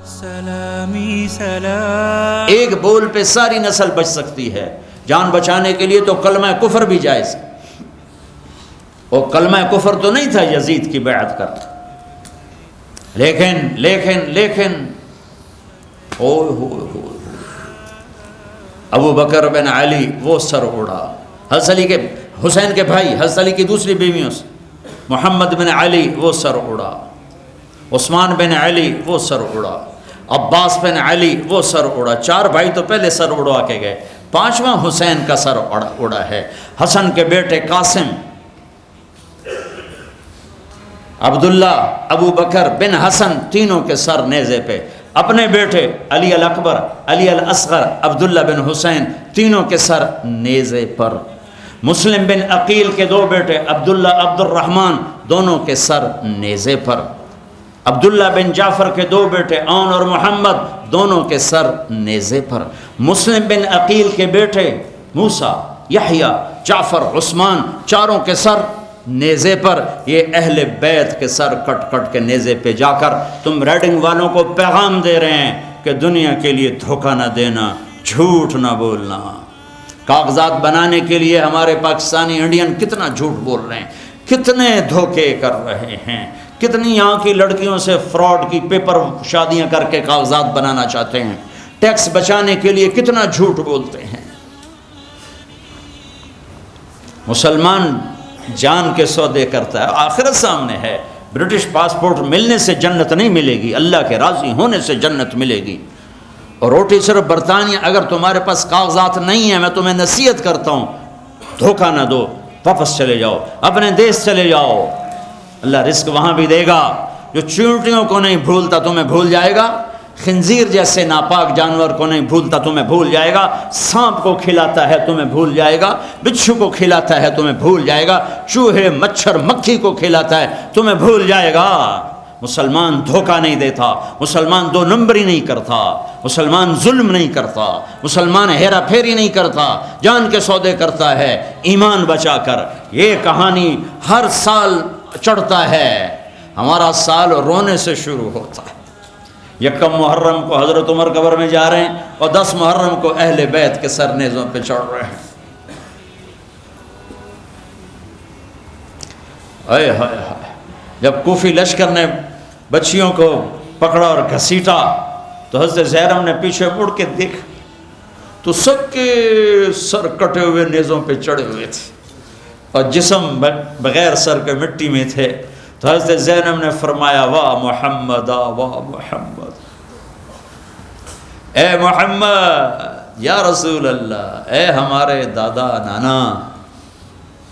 سلامی سلام. ایک بول پہ ساری نسل بچ سکتی ہے. جان بچانے کے لیے تو کلمہ کفر بھی جائز ہے. وہ کلمہ کفر تو نہیں تھا یزید کی بیعت کرتا، لیکن ابو بکر بن علی وہ سر اڑا. حضرت علی کے حسین کے بھائی حضرت علی کی دوسری بیویوں سے محمد بن علی وہ سر اڑا، عثمان بن علی وہ سر اڑا، عباس بن علی وہ سر اڑا. 4 بھائی تو پہلے سر اڑوا کے گئے، 5واں حسین کا سر اڑا ہے. حسن کے بیٹے قاسم، عبداللہ، ابو بکر بن حسن، تینوں کے سر نیزے پہ. اپنے بیٹے علی الاکبر، علی الاصغر، عبداللہ بن حسین، تینوں کے سر نیزے پر. مسلم بن عقیل کے 2 بیٹے عبداللہ، عبد الرحمن، دونوں کے سر نیزے پر. عبداللہ بن جعفر کے 2 بیٹے عون اور محمد، دونوں کے سر نیزے پر. مسلم بن عقیل کے بیٹے موسیٰ، یحییٰ، جعفر، عثمان، چاروں کے سر نیزے پر. یہ اہل بیت کے سر کٹ کٹ کے نیزے پہ جا کر تم ریڈنگ والوں کو پیغام دے رہے ہیں کہ دنیا کے لیے دھوکہ نہ دینا، جھوٹ نہ بولنا. کاغذات بنانے کے لیے ہمارے پاکستانی انڈین کتنا جھوٹ بول رہے ہیں، کتنے دھوکے کر رہے ہیں، کتنی یہاں کی لڑکیوں سے فراڈ کی پیپر شادیاں کر کے کاغذات بنانا چاہتے ہیں، ٹیکس بچانے کے لیے کتنا جھوٹ بولتے ہیں. مسلمان جان کے سودے کرتا ہے، آخرت سامنے ہے. برٹش پاسپورٹ ملنے سے جنت نہیں ملے گی، اللہ کے راضی ہونے سے جنت ملے گی. اور روٹی صرف برطانیہ. اگر تمہارے پاس کاغذات نہیں ہیں، میں تمہیں نصیحت کرتا ہوں، دھوکہ نہ دو، واپس چلے جاؤ، اپنے دیش چلے جاؤ. اللہ رزق وہاں بھی دے گا. جو چیونٹیوں کو نہیں بھولتا تمہیں بھول جائے گا، خنزیر جیسے ناپاک جانور کو نہیں بھولتا تمہیں بھول جائے گا، سانپ کو کھلاتا ہے تمہیں بھول جائے گا، بچھو کو کھلاتا ہے تمہیں بھول جائے گا، چوہے مچھر مکھی کو کھلاتا ہے تمہیں بھول جائے گا. مسلمان دھوکہ نہیں دیتا، مسلمان 2 نمبری نہیں کرتا، مسلمان ظلم نہیں کرتا، مسلمان ہیرا پھیری نہیں کرتا، جان کے سودے کرتا ہے ایمان بچا کر. یہ کہانی ہر سال چڑھتا ہے. ہمارا سال رونے سے شروع ہوتا ہے. 1 محرم کو حضرت عمر قبر میں جا رہے ہیں اور 10 محرم کو اہل بیت کے سر نیزوں پہ چڑھ رہے ہیں. اے ہائے ہائے. جب کوفی لشکر نے بچیوں کو پکڑا اور گھسیٹا تو حضرت زینب نے پیچھے مڑ کے دیکھا تو سب کے سر کٹے ہوئے نیزوں پہ چڑھے ہوئے تھے اور جسم بغیر سر کے مٹی میں تھے. تو حضرت زینب نے فرمایا واہ محمد، واہ محمد، اے محمد یا رسول اللہ، اے ہمارے دادا نانا،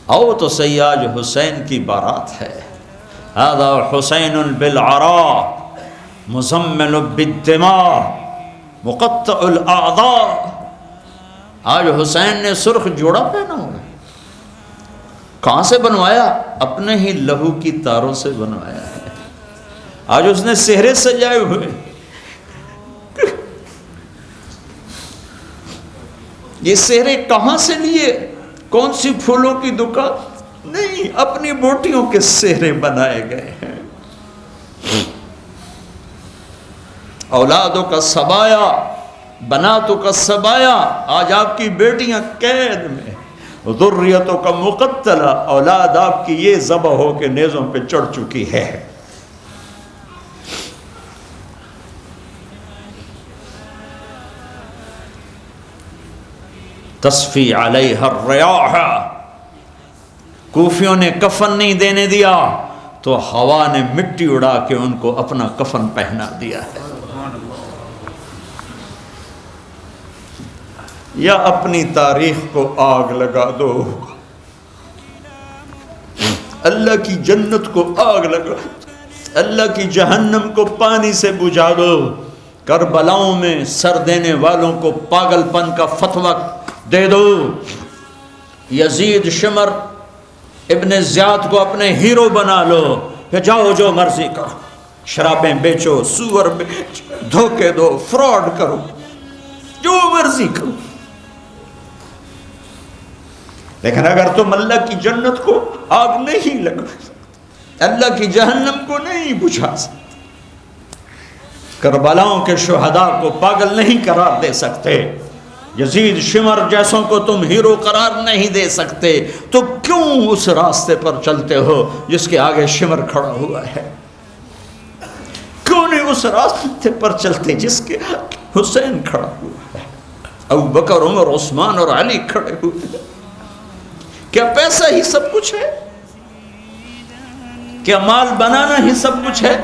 آؤ تو سیاج حسین کی بارات ہے. هذا حسین بالعراء مزمل بالدماء مقطع الاعضاء. آج حسین نے سرخ جوڑا پہنا ہوا. کہاں سے بنوایا؟ اپنے ہی لہو کی تاروں سے بنوایا ہے. آج اس نے سہرے سجائے ہوئے. یہ سہرے کہاں سے لیے؟ کون سی پھولوں کی دکان؟ نہیں، اپنی بوٹیوں کے سہرے بنائے گئے ہیں. اولادوں کا سبایا، بناتوں کا سبایا. آج آپ کی بیٹیاں قید میں، ذریتوں کا مقتلہ، اولاد آپ کی یہ ذبح ہو کے نیزوں پہ چڑھ چکی ہے. تصفی علیہ الریاح. کوفیوں نے کفن نہیں دینے دیا تو ہوا نے مٹی اڑا کے ان کو اپنا کفن پہنا دیا ہے. یا اپنی تاریخ کو آگ لگا دو، اللہ کی جنت کو آگ لگا دو، اللہ کی جہنم کو پانی سے بجھا دو. کربلاؤں میں سر دینے والوں کو پاگل پن کا فتویٰ دے دو. یزید شمر ابن زیاد کو اپنے ہیرو بنا لو کہ جاؤ جو مرضی کرو، شرابیں بیچو، سور بیچو، دھوکے دو، فراڈ کرو، جو مرضی کرو. لیکن اگر تم اللہ کی جنت کو آگ نہیں لگا، اللہ کی جہنم کو نہیں بجھا سکتے، کربلاؤں کے شہداء کو پاگل نہیں قرار دے سکتے، یزید شمر جیسوں کو تم ہیرو قرار نہیں دے سکتے، تو کیوں اس راستے پر چلتے ہو جس کے آگے شمر کھڑا ہوا ہے؟ کیوں نہیں اس راستے پر چلتے جس کے آگے حسین کھڑا ہوا ہے، ابو بکر، عمر، عثمان اور علی کھڑے ہوئے ہیں؟ کیا پیسہ ہی سب کچھ ہے؟ کیا مال بنانا ہی سب کچھ ہے؟